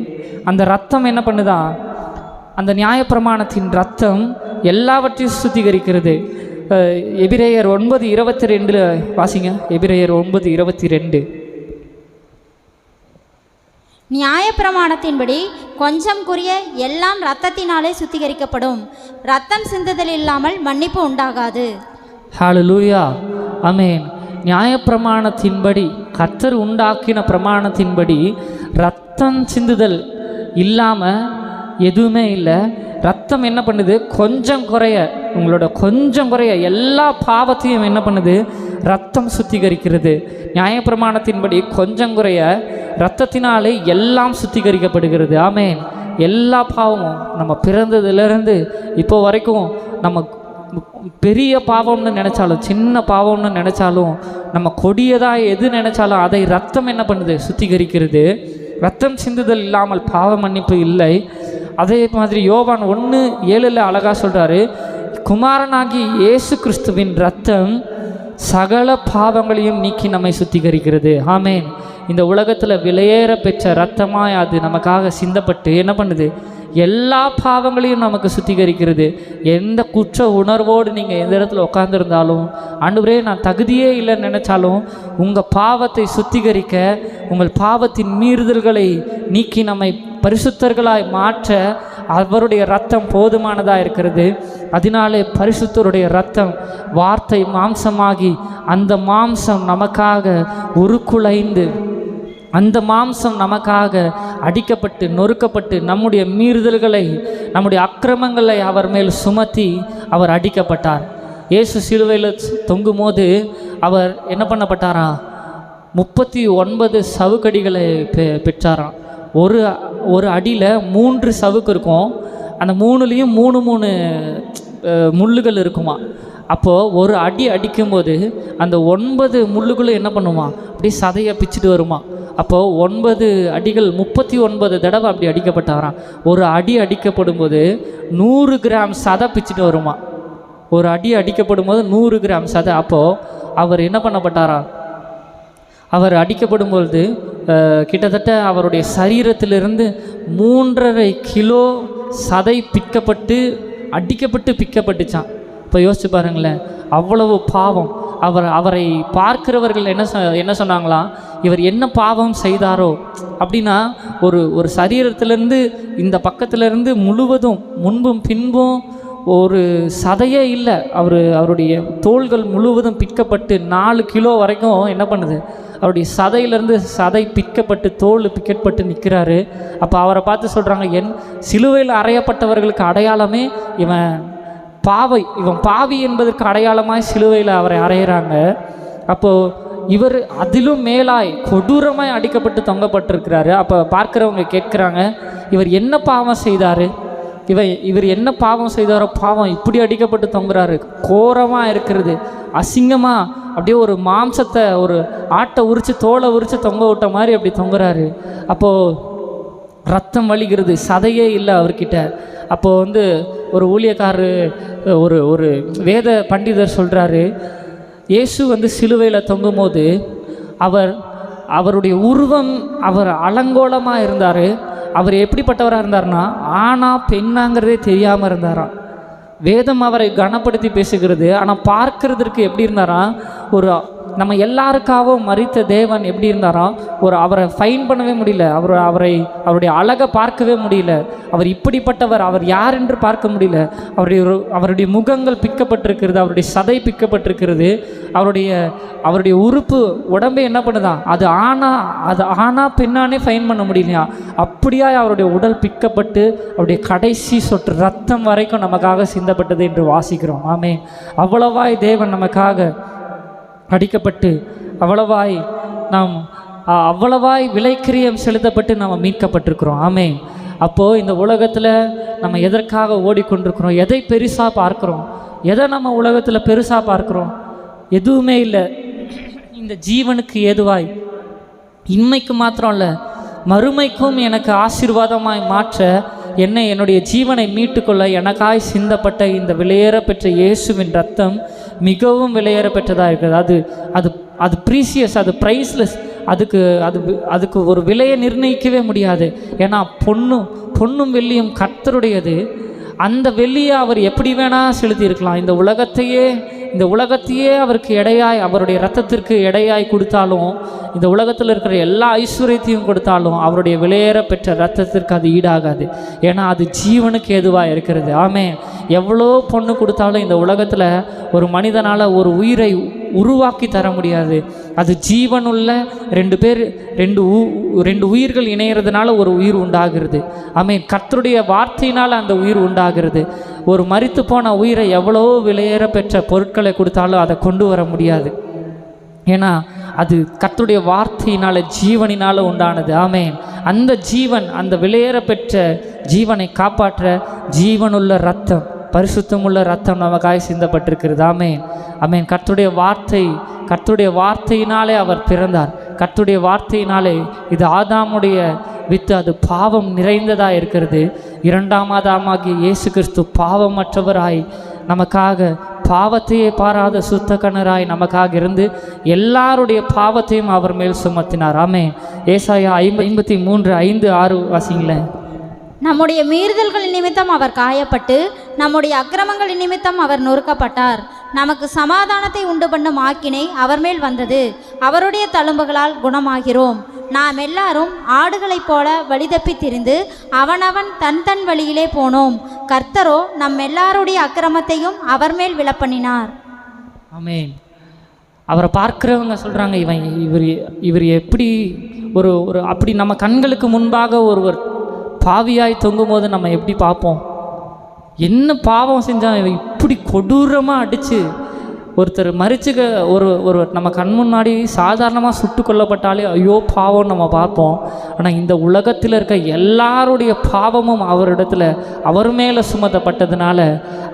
அந்த ரத்தம் என்ன பண்ணுதான், அந்த நியாயப்பிரமாணத்தின் ரத்தம் எல்லாவற்றையும் சுத்திகரிக்கிறது. எபிரேயர் 9:22 வாசிங்க. எபிரேயர் 9:22. நியாயப்பிரமாணத்தின்படி கொஞ்சம் குறிய எல்லாம் இரத்தத்தினாலே சுத்திகரிக்கப்படும், இரத்தம் சிந்துதல் இல்லாமல் மன்னிப்பு உண்டாகாது. ஹல்லேலூயா. ஆமேன். நியாயப்பிரமாணத்தின்படி, கர்த்தர் உண்டாக்கின பிரமாணத்தின்படி ரத்தம் சிந்துதல் இல்லாமல் எதுவுமே இல்லை. ரத்தம் என்ன பண்ணுது? கொஞ்சம் குறைய, உங்களோட கொஞ்சம் குறைய எல்லா பாவத்தையும் என்ன பண்ணுது? ரத்தம் சுத்திகரிக்கிறது. நியாயப்பிரமாணத்தின்படி கொஞ்சம் குறைய ரத்தத்தினாலே எல்லாம் சுத்திகரிக்கப்படுகிறது. ஆமென். எல்லா பாவமும் நம்ம பிறந்ததுலேருந்து இப்போ வரைக்கும் நம்ம பெரிய பாவம்னு நினச்சாலும் சின்ன பாவம்னு நினச்சாலும் நம்ம கொடியதாக எது நினச்சாலும் அதை ரத்தம் என்ன பண்ணுது? சுத்திகரிக்கிறது. ரத்தம் சிந்துதல் இல்லாமல் பாவ மன்னிப்பு இல்லை. அதே மாதிரி யோவான் 1:7 அழகாக சொல்கிறாரு, குமாரனாகி இயேசு கிறிஸ்துவின் ரத்தம் சகல பாவங்களையும் நீக்கி நம்மை சுத்திகரிக்கிறது. ஆமென். இந்த உலகத்தில் விலையேற பெற்ற ரத்தமாய் அது நமக்காக சிந்தப்பட்டு என்ன பண்ணுது? எல்லா பாவங்களையும் நமக்கு சுத்திகரிக்கிறது. எந்த குற்ற உணர்வோடு நீங்கள் எந்த இடத்துல உட்காந்துருந்தாலும், ஆண்டவரே நான் தகுதியே இல்லைன்னு நினச்சாலும், உங்கள் பாவத்தை சுத்திகரிக்க, உங்கள் பாவத்தின் மீறுதல்களை நீக்கி நம்மை பரிசுத்தர்களாய் மாற்ற அவருடைய ரத்தம் போதுமானதாக இருக்கிறது. அதனாலே பரிசுத்தருடைய ரத்தம் வார்த்தை மாம்சமாகி அந்த மாம்சம் நமக்காக உருக்குலைந்து, அந்த மாம்சம் நமக்காக அடிக்கப்பட்டு நொறுக்கப்பட்டு நம்முடைய மீறுதல்களை, நம்முடைய அக்கிரமங்களை அவர் மேல் சுமத்தி அவர் அடிக்கப்பட்டார். இயேசு சிலுவையில் தொங்கும் போது அவர் என்ன பண்ணப்பட்டாரா? 39 சவுக்கடிகளை பெற்றாராம். ஒரு அடியில் 3 சவுக்கு இருக்கும். அந்த 3லேயும் 3 முள்ளுகள் இருக்குமா. அப்போது ஒரு அடி அடிக்கும்போது அந்த 9 முள்ளுகளும் என்ன பண்ணுமா? அப்படி சதையை பிச்சுட்டு வருமா. அப்போது 9 அடிகள் 39 தடவை அப்படி அடிக்கப்பட்டாராம். ஒரு அடி அடிக்கப்படும் போது 100 கிராம் சதை பிச்சுட்டு வருமா. ஒரு அடி அடிக்கப்படும் போது 100 கிராம் சதை. அப்போது அவர் என்ன பண்ணப்பட்டாரா? அவர் அடிக்கப்படும் பொழுது கிட்டத்தட்ட அவருடைய சரீரத்திலிருந்து 3.5 கிலோ சதை பிக்கப்பட்டு அடிக்கப்பட்டு பிக்கப்பட்டுச்சான். இப்போ யோசிச்சு பாருங்களேன், அவ்வளவு பாவம். அவரை பார்க்கிறவர்கள் என்ன சொன்னாங்களாம்? இவர் என்ன பாவம் செய்தாரோ அப்படின்னா, ஒரு சரீரத்திலேருந்து இந்த பக்கத்திலேருந்து முழுவதும் முன்பும் பின்பும் ஒரு சதையே இல்லை. அவருடைய தோள்கள் முழுவதும் பிக்கப்பட்டு 4 கிலோ வரைக்கும் என்ன பண்ணுது? அவருடைய சதையிலேருந்து சதை பிக்கப்பட்டு தோல் பிக்கப்பட்டு நிற்கிறாரு. அப்போ அவரை பார்த்து சொல்கிறாங்க, என் சிலுவையில் அறையப்பட்டவர்களுக்கு அடையாளமே இவன் பாவி என்பதற்கு அடையாளமாய் சிலுவையில் அவரை அறையிறாங்க. அப்போது இவர் அதிலும் மேலாய் கொடூரமாய் அடிக்கப்பட்டு தொங்கப்பட்டிருக்கிறாரு. அப்போ பார்க்குறவங்க கேட்குறாங்க, இவர் என்ன பாவம் செய்தார்? இவர் என்ன பாவம் செய்தாரோ பாவம் இப்படி அடிக்கப்பட்டு தொங்குறாரு? கோரமாக இருக்கிறது, அசிங்கமாக அப்படியே ஒரு மாம்சத்தை, ஒரு ஆட்டை உரித்து தோலை உரித்து தொங்க விட்ட மாதிரி அப்படி தொங்குறாரு. அப்போது ரத்தம் வலிக்கிறது, சதையே இல்லை அவர்கிட்ட. அப்போது ஒரு ஊழியக்காரர், ஒரு வேத பண்டிதர் சொல்கிறாரு, இயேசு சிலுவையில் தொங்கும் போது அவருடைய உருவம் அவர் அலங்கோலமாக இருந்தார். அவர் எப்படிப்பட்டவராக இருந்தார்னா, ஆனா பெண்ணாங்கிறதே தெரியாமல் இருந்தாராம். வேதம் அவரை கனப்படுத்தி பேசுகிறது. ஆனால் பார்க்கறதுக்கு எப்படி இருந்தாராம்? நம்ம எல்லாருக்காகவும் மரித்த தேவன் எப்படி இருந்தாராம்? அவரை ஃபைன் பண்ணவே முடியல. அவருடைய அழகை பார்க்கவே முடியல. அவர் இப்படிப்பட்டவர், அவர் யார் என்று பார்க்க முடியல. அவருடைய முகங்கள் பிக்கப்பட்டிருக்கிறது, அவருடைய சதை பிக்கப்பட்டிருக்கிறது. அவருடைய உறுப்பு உடம்பே என்ன பண்ணுதான்? அது ஆனா பெண்ணானே ஃபைன் பண்ண முடியலையா? அப்படியா அவருடைய உடல் பிக்கப்பட்டு அவருடைய கடைசி சொட்டு ரத்தம் வரைக்கும் நமக்காக சிந்தப்பட்டது என்று வாசிக்கிறோம். ஆமென். அவ்வளவாய் தேவன் நமக்காக அடிக்கப்பட்டு, அவ்வளவாய் விலைக்கிரியம் செலுத்தப்பட்டு நாம் மீட்கப்பட்டிருக்கிறோம். ஆமென். அப்போது இந்த உலகத்தில் நம்ம எதற்காக ஓடிக்கொண்டிருக்கிறோம்? எதை பெருசாக பார்க்குறோம்? எதை நம்ம உலகத்தில் பெருசாக பார்க்குறோம்? எதுவுமே இல்லை. இந்த ஜீவனுக்கு ஏதுவாய் இன்மைக்கு மாத்திரம் இல்லை, மறுமைக்கும் எனக்கு ஆசீர்வாதமாய் மாற்ற, என்னுடைய ஜீவனை மீட்டுக்கொள்ள எனக்காய் சிந்தப்பட்ட இந்த விலையேற பெற்ற இயேசுவின் ரத்தம் மிகவும் விலையேற பெற்றதாக இருக்கிறது. அது ப்ரீசியஸ், அது ப்ரைஸ்லெஸ். அதுக்கு ஒரு விலையை நிர்ணயிக்கவே முடியாது. ஏன்னா பொன்னும் வெள்ளியும் கர்த்தருடையது. அந்த வெள்ளியை அவர் எப்படி வேணால் செலுத்தியிருக்கலாம். இந்த உலகத்தையே அவருக்கு எடையாய், அவருடைய இரத்தத்திற்கு எடையாய் கொடுத்தாலும், இந்த உலகத்தில் இருக்கிற எல்லா ஐஸ்வர்யத்தையும் கொடுத்தாலும் அவருடைய விலையேற பெற்ற இரத்தத்திற்கு அது ஈடாகாது. ஏன்னா அது ஜீவனுக்கு ஏதுவாக இருக்கிறது. ஆமென். எவ்வளோ பொண்ணு கொடுத்தாலும் இந்த உலகத்தில் ஒரு மனிதனால் ஒரு உயிரை உருவாக்கி தர முடியாது. அது ஜீவனுள்ள ரெண்டு உயிர்கள் இணைகிறதுனால ஒரு உயிர் உண்டாகிறது. ஆமென். கர்த்தருடைய வார்த்தையினால் அந்த உயிர் உண்டாகிறது. ஒரு மரித்து போன உயிரை எவ்வளோ விலையேற பெற்ற பொருட்களை கொடுத்தாலும் அதை கொண்டு வர முடியாது. ஏன்னா அது கர்த்தருடைய வார்த்தையினால் ஜீவனினால் உண்டானது. ஆமென். அந்த ஜீவன், அந்த விலையேற பெற்ற ஜீவனை காப்பாற்ற ஜீவனுள்ள இரத்தம், பரிசுத்தமுள்ள இரத்தம் நமக்காக சிந்தப்பட்டிருக்கிறது. ஆமென். ஆமென். கர்த்தருடைய வார்த்தையினாலே அவர் பிறந்தார். கர்த்தருடைய வார்த்தையினாலே இது ஆதாமுடைய வித்து, அது பாவம் நிறைந்ததாக இருக்கிறது. இரண்டாம் ஆதாமாகிய இயேசு கிறிஸ்து பாவமற்றவராய் நமக்காக, பாவத்தையே பாராத சுத்த கண்ணராய் நமக்காக இருந்து எல்லாருடைய பாவத்தையும் அவர் மேல் சுமத்தினார். ஆமென். ஏசாயா 53:5-6 வாசிங்களேன். நம்முடைய மீறுதல்களின் நிமித்தம் அவர் காயப்பட்டு நம்முடைய அக்கிரமங்களின் நிமித்தம் அவர் நொறுக்கப்பட்டார். நமக்கு சமாதானத்தை உண்டு பண்ணும் ஆக்கினை அவர் மேல் வந்தது. அவருடைய தழும்புகளால் குணமாகிறோம். நாம் எல்லாரும் ஆடுகளைப் போல வழிதப்பி திரிந்து அவனவன் தன் வழியிலே போனோம். கர்த்தரோ நம் எல்லாருடைய அக்கிரமத்தையும் அவர் மேல் விழப்பண்ணினார். ஆமென். அவரை பார்க்கிறவங்க சொல்கிறாங்க, இவர் எப்படி ஒரு அப்படி நம்ம கண்களுக்கு முன்பாக ஒருவர் பாவியாய் தொங்கும் போது நம்ம எப்படி பார்ப்போம்? என்ன பாவம் செஞ்சால் இப்படி கொடூரமாக அடித்து ஒருத்தர் மறிச்சுக்க ஒரு நம்ம கண் முன்னாடி சாதாரணமாக சுட்டு கொல்லப்பட்டாலே ஐயோ பாவம் நம்ம பார்ப்போம். ஆனால் இந்த உலகத்தில் இருக்க எல்லாருடைய பாவமும் அவர் மேலே சுமத்தப்பட்டதுனால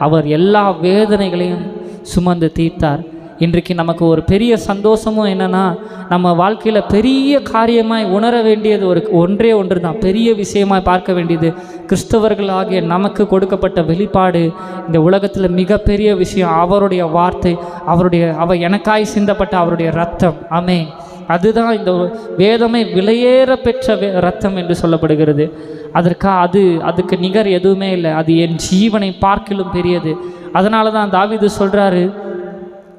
அவர் எல்லா வேதனைகளையும் சுமந்து தீர்த்தார். இன்றைக்கு நமக்கு ஒரு பெரிய சந்தோஷமும் என்னென்னா, நம்ம வாழ்க்கையில் பெரிய காரியமாய் உணர வேண்டியது ஒன்றே தான், பெரிய விஷயமாய் பார்க்க வேண்டியது கிறிஸ்தவர்களாகிய நமக்கு கொடுக்கப்பட்ட வெளிப்பாடு. இந்த உலகத்தில் மிகப்பெரிய விஷயம் அவருடைய வார்த்தை, அவர் எனக்காய் சிந்தப்பட்ட அவருடைய இரத்தம். ஆமென். அதுதான் இந்த வேதமே விலையேற பெற்ற இரத்தம் என்று சொல்லப்படுகிறது. அதுக்கு நிகர் எதுவுமே இல்லை. அது என் ஜீவனை பார்க்கிலும் பெரியது. அதனால தான் தாவீது சொல்கிறாரு,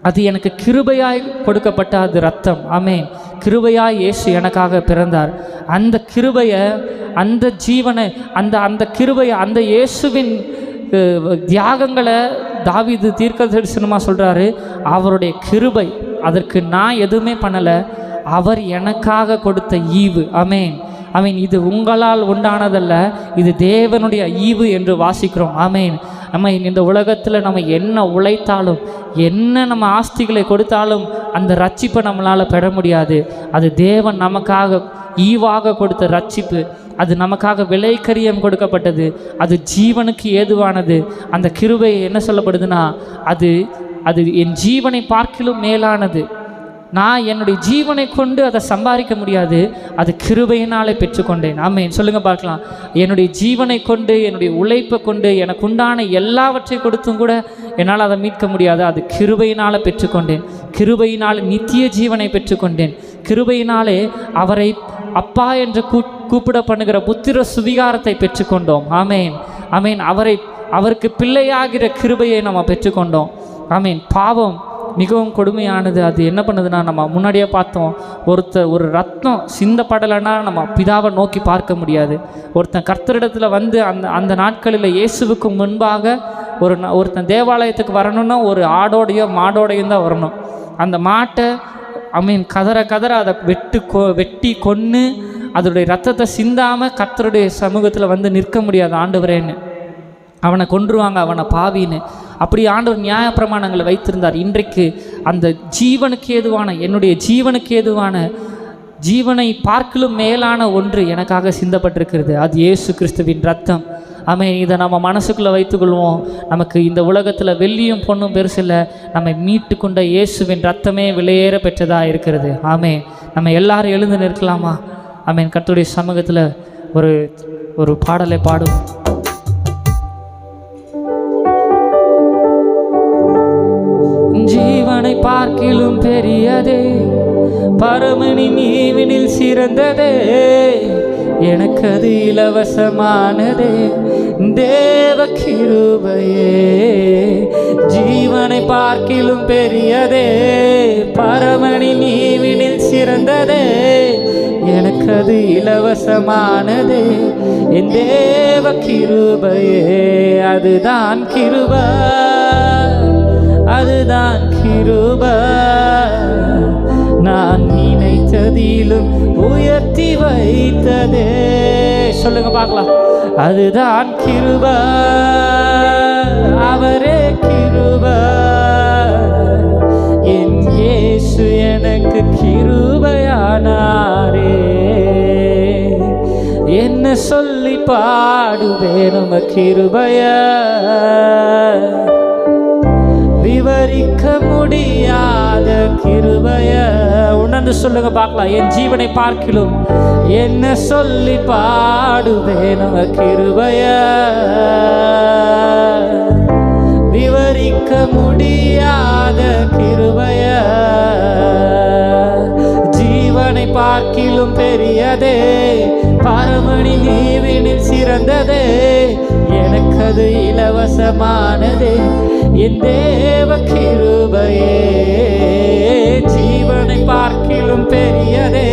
அது எனக்கு கிருபையாய் கொடுக்கப்பட்ட அது இரத்தம். ஆமென். கிருபையாய் இயேசு எனக்காக பிறந்தார். அந்த கிருபையை, அந்த ஜீவனை, அந்த கிருபையை, அந்த இயேசுவின் தியாகங்களை தாவீது தீர்க்கதரிசனமாக சொல்கிறாரு. அவருடைய கிருபை, அதற்கு நான் எதுவுமே பண்ணலை, அவர் எனக்காக கொடுத்த ஈவு. ஆமென். ஆமென். இது உங்களால் உண்டானதல்ல, இது தேவனுடைய ஈவு என்று வாசிக்கிறோம். ஆமென். நம்ம இந்த உலகத்தில் நம்ம என்ன உழைத்தாலும், என்ன நம்ம ஆஸ்திகளை கொடுத்தாலும் அந்த ரட்சிப்பை நம்மளால் பெற முடியாது. அது தேவன் நமக்காக ஈவாக கொடுத்த ரட்சிப்பு. அது நமக்காக விலைக்கரியம் கொடுக்கப்பட்டது. அது ஜீவனுக்கு ஏதுவானது. அந்த கிருபை என்ன சொல்லப்படுதுன்னா, அது என் ஜீவனை பார்க்கிலும் மேலானது. நான் என்னுடைய ஜீவனை கொண்டு அதை சம்பாதிக்க முடியாது, அது கிருபையினாலே பெற்றுக்கொண்டேன். ஆமென். சொல்லுங்கள் பார்க்கலாம். என்னுடைய ஜீவனை கொண்டு, என்னுடைய உழைப்பை கொண்டு, எனக்கு உண்டான எல்லாவற்றை கொடுத்தும் கூட என்னால் அதை மீட்க முடியாது. அது கிருபையினால் பெற்றுக்கொண்டேன். கிருபையினால் நித்திய ஜீவனை பெற்றுக்கொண்டேன். கிருபையினாலே அவரை அப்பா என்று கூப்பிட பண்ணுகிற புத்திர சுவிகாரத்தை பெற்றுக்கொண்டோம். ஆமென். ஆமென். அவருக்கு பிள்ளையாகிற கிருபையை நம்ம பெற்றுக்கொண்டோம். ஆமென். பாவம் மிகவும் கொடுமையானது. அது என்ன பண்ணுதுன்னா, நம்ம முன்னாடியே பார்த்தோம், ஒரு ரத்தம் சிந்தப்படலைன்னா நம்ம பிதாவை நோக்கி பார்க்க முடியாது. ஒருத்தன் கர்த்தரிடத்தில் வந்து அந்த நாட்களில் இயேசுவுக்கு முன்பாக ஒருத்தன் தேவாலயத்துக்கு வரணும்னா ஒரு ஆடோடையோ மாடோடையும் தான் வரணும். அந்த மாட்டை கதற அதை வெட்டி கொன்று அதோடைய ரத்தத்தை சிந்தாமல் கர்த்தருடைய சமூகத்தில் வந்து நிற்க முடியாது. ஆண்டவரேன்னு அவனை கொன்றுவாங்க, அவனை பாவின்னு. அப்படி ஆண்டவர் நியாயப்பிரமாணங்களை வைத்திருந்தார். இன்றைக்கு அந்த ஜீவனுக்கு ஏதுவான, என்னுடைய ஜீவனுக்கு ஏதுவான, ஜீவனை பார்க்கிலும் மேலான ஒன்று எனக்காக சிந்தப்பட்டிருக்கிறது. அது இயேசு கிறிஸ்துவின் ரத்தம். ஆமென். இதை நம்ம மனசுக்குள்ளே வைத்துக்கொள்வோம். நமக்கு இந்த உலகத்தில் வெள்ளியும் பொண்ணும் பெருசில்லை, நம்ம மீட்டு கொண்ட இயேசுவின் ரத்தமே விலையேற பெற்றதாக இருக்கிறது. ஆமென். நம்ம எல்லாரும் எழுந்து நிற்கலாமா? ஆமென். கர்த்தருடைய சமூகத்தில் ஒரு பாடலை பாடும். ஜீவனை பார்க்கிலும் பெரியதே, பரமனின் ஈவினில் சிறந்ததே, எனக்கு அது இலவசமானதே, தேவ கிருபையே. ஜீவனை பார்க்கிலும் பெரியதே, பரமனின் ஈவினில் சிறந்ததே, எனக்கு அது இலவசமானதே, என் தேவ கிருபையே. அதுதான் கிருபை, அதுதான் கிருபை நான் நினைத்ததிலும் உயர்த்தி வைத்ததே. சொல்லுங்க பார்க்கலாம். அதுதான் கிருபை, அவரே கிருபை, என் இயேசு எனக்கு கிருபையானாரே. என்ன சொல்லி பாடுவேன் உம கிருபைய, விவரிக்க முடியாத கிருபைய. உணர்ந்து சொல்லுங்க பார்க்கலாம். என் ஜீவனை பார்க்கிலும் என்ன சொல்லி பாடுவேன் உம கிருபைய, விவரிக்க முடியாத கிருபைய. ஜீவனை பார்க்கிலும் பெரியதே, பரமணி நீவினில் சிறந்ததே, எனக்கு அது இலவசமானதே, என் தேவ கிருபையே. ஜீவனை பார்க்கிலும் பெரியதே,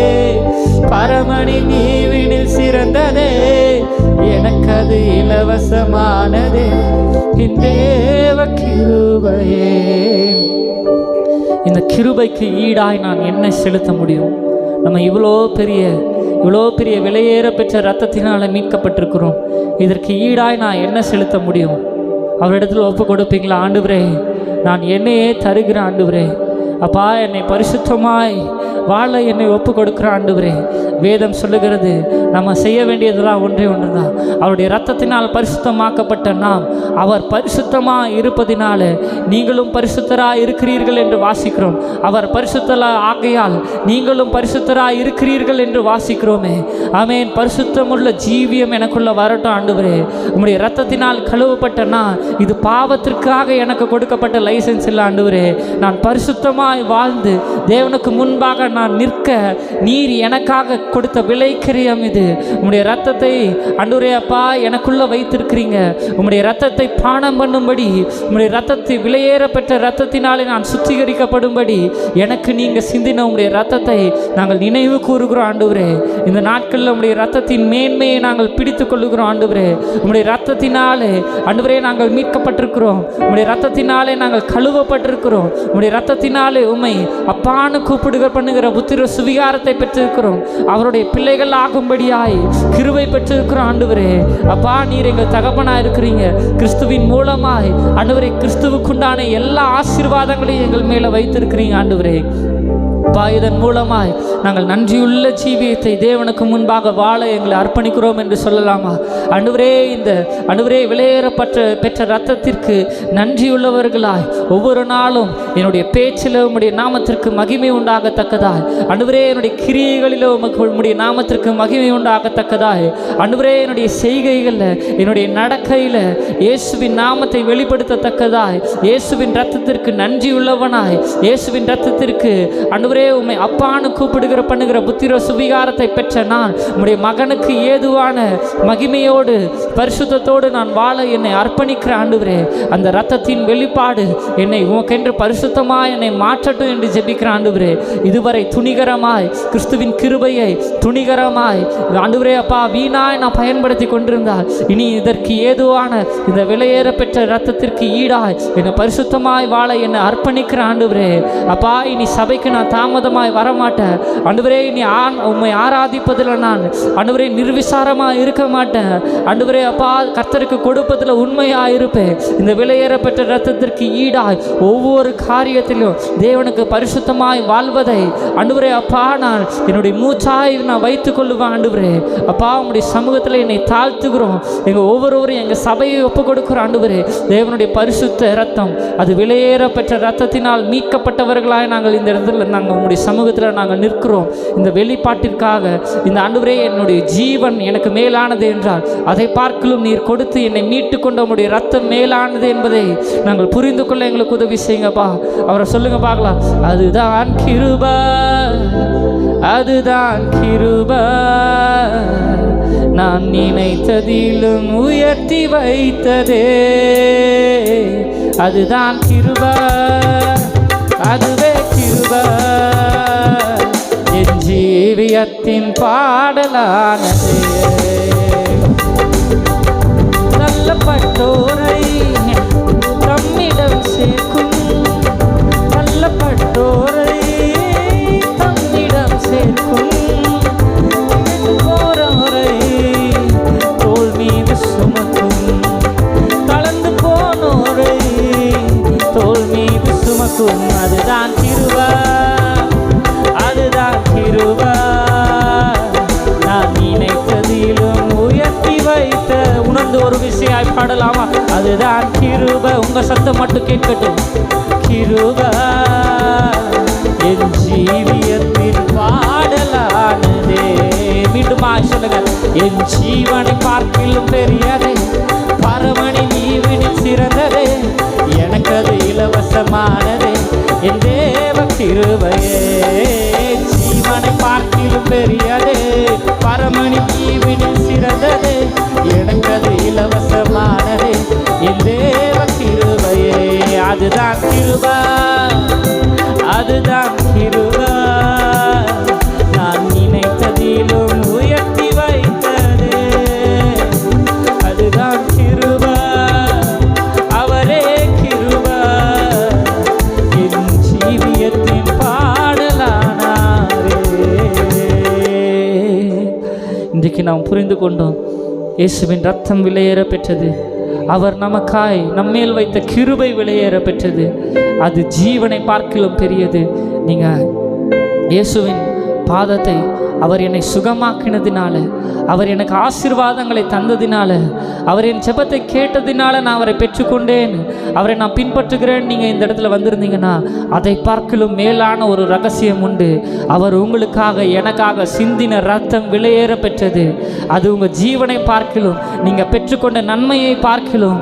பரமணி நீவினில் சிறந்ததே, எனக்கு அது இலவசமானதே, என் தேவ கிருபையே. இந்த கிருபைக்கு ஈடாய் நான் என்ன செலுத்த முடியும்? நம்ம இவ்வளோ பெரிய விலையேற பெற்ற இரத்தத்தினால் மீட்கப்பட்டிருக்கிறோம். இதற்கு ஈடாய் நான் என்ன செலுத்த முடியும்? அவரிடத்தில் ஒப்பு கொடுப்பீங்களா? ஆண்டவரே, நான் என்னையே தருகிறேன் ஆண்டவரே. அப்பா, என்னை பரிசுத்தமாய் வாழ என்னை ஒப்பு கொடுக்குற ஆண்டவரே. வேதம் சொல்லுகிறது, நம்ம செய்ய வேண்டியதெல்லாம் ஒன்றே ஒன்று தான். அவருடைய இரத்தத்தினால் பரிசுத்தமாக்கப்பட்ட நாம் அவர் பரிசுத்தமாக இருப்பதினால நீங்களும் பரிசுத்தராக இருக்கிறீர்கள் என்று வாசிக்கிறோம். அவர் பரிசுத்தரா ஆகையால் நீங்களும் பரிசுத்தராக இருக்கிறீர்கள் என்று வாசிக்கிறோமே. ஆமென். பரிசுத்தமுள்ள ஜீவியம் எனக்குள்ள வரட்டும் ஆண்டவரே. உம்முடைய இரத்தத்தினால் கழுவப்பட்ட நான், இது பாவத்திற்காக எனக்கு கொடுக்கப்பட்ட லைசன்ஸ் இல்லை ஆண்டவரே. நான் பரிசுத்தமாய் வாழ்ந்து தேவனுக்கு முன்பாக நான் நிற்க நீர் எனக்காக கொடுத்த விலைக்கிரியம் இது. உம்முடைய இரத்தத்தை ஆண்டவரே அப்பா எனக்குள்ள வைத்திருக்கிறீங்க. உம்முடைய இரத்தத்தை பானம் பண்ணும்படி, உம்முடைய இரத்தத்தை விலையேற பெற்ற இரத்தத்தினாலே நான் சுத்திகரிக்கப்படும்படி எனக்கு நீங்கள் சிந்தின உம்முடைய இரத்தத்தை நாங்கள் நினைவு கூறுகிறோம் ஆண்டவரே. இந்த நாட்களில் உம்முடைய இரத்தத்தின் மேன்மையை நாங்கள் பிடித்து கொள்ளுகிறோம் ஆண்டவரே. உம்முடைய இரத்தத்தினாலே ஆண்டவரே நாங்கள் மீட்கப்பட்டிருக்கிறோம். உம்முடைய இரத்தத்தினாலே நாங்கள் கழுவப்பட்டிருக்கிறோம். உம்முடைய இரத்தத்தினாலே உம்மை அப்பான்னு கூப்பிடுகிற பண்ணுகிற புத்திர சுவிகாரத்தை பெற்றிருக்கிறோம். அவருடைய பிள்ளைகள் ஆகும்படியாய் கிருபை பெற்றிருக்கிறோம் ஆண்டவரே. அப்பா, நீர் எங்கள் தகப்பனா இருக்கிறீங்க. கிறிஸ்துவின் மூலமாய் ஆண்டவரே கிறிஸ்துவுக்குண்டான எல்லா ஆசீர்வாதங்களையும் எங்கள் மேலே வைத்திருக்கிறீங்க ஆண்டவரே. அப்பா, இதன் மூலமாய் நாங்கள் நன்றியுள்ள ஜீவியத்தை தேவனுக்கு முன்பாக வாழ எங்களை அர்ப்பணிக்கிறோம் என்று சொல்லலாமா ஆண்டவரே? இந்த ஆண்டவரே பெற்ற இரத்தத்திற்கு நன்றியுள்ளவர்களாய் ஒவ்வொரு நாளும் என்னுடைய பேச்சில் உம்முடைய நாமத்திற்கு மகிமை உண்டாகத்தக்கதாய் ஆண்டவரே, என்னுடைய கிரியைகளில் உம்முடைய நாமத்திற்கு மகிமை உண்டாகத்தக்கதாய் ஆண்டவரே, என்னுடைய செய்கைகளில் என்னுடைய நடக்கையில் இயேசுவின் நாமத்தை வெளிப்படுத்தத்தக்கதாய் இயேசுவின் இரத்தத்திற்கு நன்றியுள்ளவனாய் இயேசுவின் இரத்தத்திற்கு ஆண்டவரே உம்மை அப்பான்னு கூப்பிடுகிற பண்ணுகிற புத்திர சுவிகாரத்தை பெற்ற நான் உம்முடைய மகனுக்கு ஏதுவான மகிமையோடு பரிசுத்தத்தோடு நான் வாழ என்னை அர்ப்பணிக்கிற ஆண்டவரே. அந்த இரத்தத்தின் வெளிப்பாடு என்னை உமக்கென்று பரிசுத்தமாய் என்னை மாற்றட்டும் என்று ஜெபிக்கிற ஆண்டவரே. இதுவரை துணிகரமாய் கிறிஸ்துவின் கிருபையை துணிகரமாய் ஆண்டவரே அப்பா வீணாய் நான் பயன்படுத்தி கொண்டிருந்தால் இனி இதற்கு ஏதுவான இந்த விலையேற பெற்ற இரத்தத்திற்கு ஈடாய் என்னை பரிசுத்தமாய் வாழ என்னை அர்ப்பணிக்கிற ஆண்டவரே. அப்பா, இனி சபைக்கு நான் தாமதமாய் வரமாட்டேன் ஆண்டவரே. நீ உம்மை ஆராதிப்பதில் நான் ஆண்டவரே நிர்விசாரமாக இருக்க மாட்டேன் ஆண்டவரே. அப்பா, கர்த்தருக்கு கொடுப்பதில் உண்மையாக இருப்பேன். இந்த விலையேற பெற்ற இரத்தத்திற்கு ஈடாய் ஒவ்வொரு காரியத்திலும் தேவனுக்கு பரிசுத்தமாய் வாழ்வதை ஆண்டவரே அப்பா நான் என்னுடைய மூச்சாய் நான் வைத்துக் கொள்ளுவேன் ஆண்டவரே. அப்பா, உம்முடைய சமூகத்தில் என்னை தாழ்த்துகிறோம். எங்கள் ஒவ்வொருவரும் எங்கள் சபையை ஒப்பு கொடுக்கிறோம் ஆண்டவரே. தேவனுடைய பரிசுத்த இரத்தம் அது விலையேற பெற்ற இரத்தத்தினால் மீட்கப்பட்டவர்களாய் நாங்கள் இந்த இடத்துல நாங்கள் உங்களுடைய சமூகத்தில் நாங்கள் நிற்கிறோம். இந்த வெளிப்பாட்டிற்காக இந்த ஆண்டவரே என்னுடைய ஜீவன் எனக்கு மேலானது என்றால் அதை பார்க்கலும் நீர் கொடுத்து என்னை மீட்டு கொண்ட உங்களுடைய ரத்தம் மேலானது என்பதை நாங்கள் புரிந்து கொள்ள எங்களுக்கு உதவி செய்யுங்கப்பா. அவரை சொல்லுங்க பார்க்கலாம். அதுதான் கிருபை, அதுதான் கிருபை, நான் நினைத்ததிலும் உயர்த்தி வைத்ததே. அதுதான் கிருபை, அதுவே கிருபை, என் ஜீவியத்தின் பாடலானதே. நல்லப்பட்டோரை தம்மிடம் சேர்க்கும் நல்ல பாடலாமா? அதுதான் கிருபை. உங்க சத்தம் மட்டும் கேட்கட்டும். கிருபை என் ஜீவியத்தின் பாடலானதே. மீண்டுமா சொல்லுங்க. என் ஜீவனை பார்க்கிலும் பெரியதே, பரமணி நீவினில் சிறந்ததே, எனக்கு அது இலவசமானதே, என் தேவ கிருபையே. ஜீவனை பார்க்கிலும் பெரியதே, பரமணி நீவினில் சிறந்ததே, எனக்கு அது இலவசமானதே, என் தேவ கிருபையே. அதுதான் கிருபை, அதுதான் கிருபை, நான் நினைத்ததிலும் உயர்த்தி வைத்ததே. அதுதான் கிருபை, அவரே கிருபை, என் ஜீவியத்தின் பாடலானாரே. இன்றைக்கு நாம் புரிந்து கொண்டோம், இயேசுவின் ரத்தம் விலையேற பெற்றது. அவர் நமக்காய் நம்மேல் வைத்த கிருபை விலையேற பெற்றது. அது ஜீவனை பார்க்கிலும் பெரியது. நீங்கள் இயேசுவின் பாதத்தை, அவர் என்னை சுகமாக்கினதினால, அவர் எனக்கு ஆசீர்வாதங்களை தந்ததினால, அவர் என் ஜெபத்தை கேட்டதினால நான் அவரை பெற்றுக்கொண்டேன், அவரை நான் பின்பற்றுகிறேன். நீங்கள் இந்த இடத்துல வந்திருந்தீங்கன்னா அதை பார்க்கிலும் மேலான ஒரு ரகசியம் உண்டு. அவர் உங்களுக்காக எனக்காக சிந்தின ரத்தம் விலையேற பெற்றது. அது உங்கள் ஜீவனை பார்க்கிலும், நீங்கள் பெற்றுக்கொண்ட நன்மையை பார்க்கிலும்,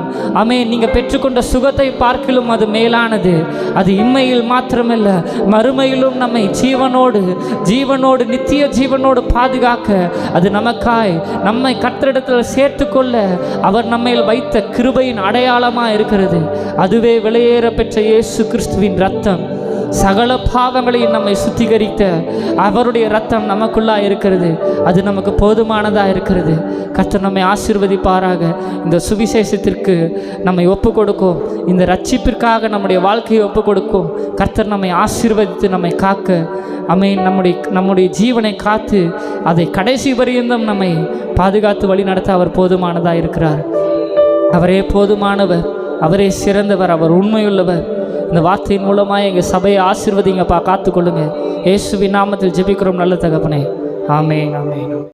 நீங்கள் பெற்றுக்கொண்ட சுகத்தை பார்க்கிலும் அது மேலானது. அது இம்மையில் மாத்திரமல்ல, மறுமையிலும் நம்மை ஜீவனோடு நித்திய ஜீவனோடு பாதுகாக்க, அது நமக்காய் நம்மை கர்த்தரிடத்தில் சேர்த்து கொள்ள அவர் நம்மையில் வைத்த கிருபையின் அடையாளமாக இருக்கிறது. அதுவே விலையேற பெற்ற இயேசு கிறிஸ்துவின் ரத்தம். சகல பாவங்களையும் நம்மை சுத்திகரித்த அவருடைய ரத்தம் நமக்குள்ளாக இருக்கிறது. அது நமக்கு போதுமானதாக இருக்கிறது. கர்த்தர் நம்மை ஆசீர்வதிப்பாராக. இந்த சுவிசேஷத்திற்கு நம்மை ஒப்பு கொடுக்கும், இந்த ரட்சிப்பிற்காக நம்முடைய வாழ்க்கையை ஒப்பு கொடுக்கும். கர்த்தர் நம்மை ஆசீர்வதித்து நம்மை காக்க, நம்முடைய ஜீவனை காத்து அதை கடைசி பரியந்தம் நம்மை பாதுகாத்து வழி நடத்த அவர் போதுமானதாக இருக்கிறார். அவரே போதுமானவர், அவரே சிறந்தவர், அவர் உண்மையுள்ளவர். இந்த வார்த்தையின் மூலமாக எங்கள் சபையை ஆசீர்வதிங்கப்பா, காத்துக்கொள்ளுங்க. இயேசுவின் நாமத்தில் ஜெபிக்கிறோம் நல்ல தகப்பனே. ஆமென், ஆமென்.